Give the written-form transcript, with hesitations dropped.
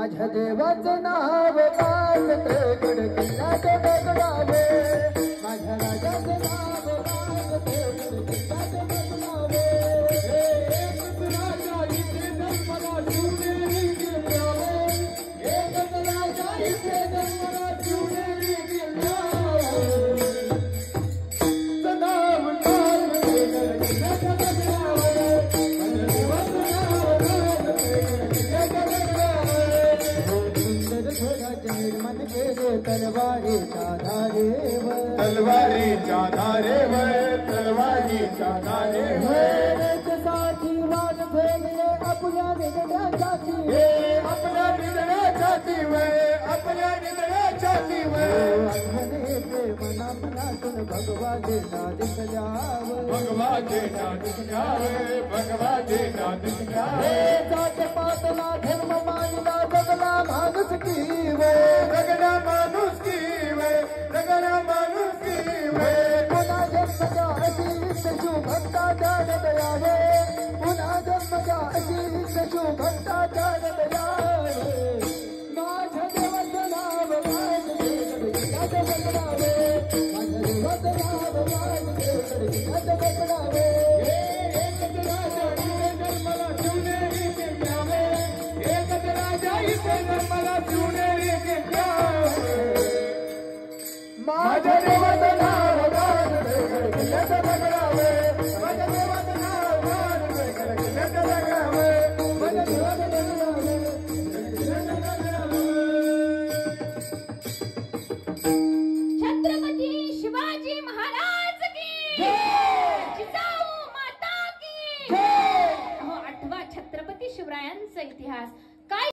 माझ्या देवाचं नाव वाजते गड किल्ल्यात बदलावे माझ्या राजाचं नाव वाजते गड किल्ल्यात बदलावे एकच राजा इथे जन्माला शिवनेरी किल्ल्यावर एकच राजा इथे जन्माला शिवनेरी किल्ल्यावर नाव वाजते गड किल्ल्यात बदलावे माझ्या देवाचं नाव वाजते गड किल्ल्यात बदलावे मन केले तलवारीच्या धारेवर तलवारीच्या धारेवर तलवारीच्या धारेवर साठी वाट फेरले आपल्या निधड्या जाती हे आपल्या निधड्या जातीवर आपल्या निधड्या जातीवर मना मनातून भगवाचे नादिक द्यावं भगवाचे नादिक द्यावे भगवाचे नादिक द्यावे जात पातला धर्म मानला जगला माणूस कीवे रगडा माणूस कीवे रगडा माणूस कीवे पुन्हा जन्मजा अशी सशु भक्ता जानत यावे पुन्हा जन्मजा अशी सशु भक्ता जानत यावे माझ्या देवाचं नाव वाजते गड किल्ल्यात बदलावे माझ्या देवाचं नाव वाजते गड किल्ल्यात बदलावे एकच राजा इथे जन्माला शिवनेरी किल्ल्यावे एकच राजा इथे जन्माला शिवनेरी किल्ल्यावे माझ्या देवाचं नाव वाजते गड किल्ल्यात बदलावे माझ्या देवाचं नाव वाजते गड किल्ल्यात बदलावे माझ्या देवाचं नाव छत्रपती शिवाजी महाराज की जिजाऊ माता की. आठवा छत्रपती शिवरायांचा इतिहास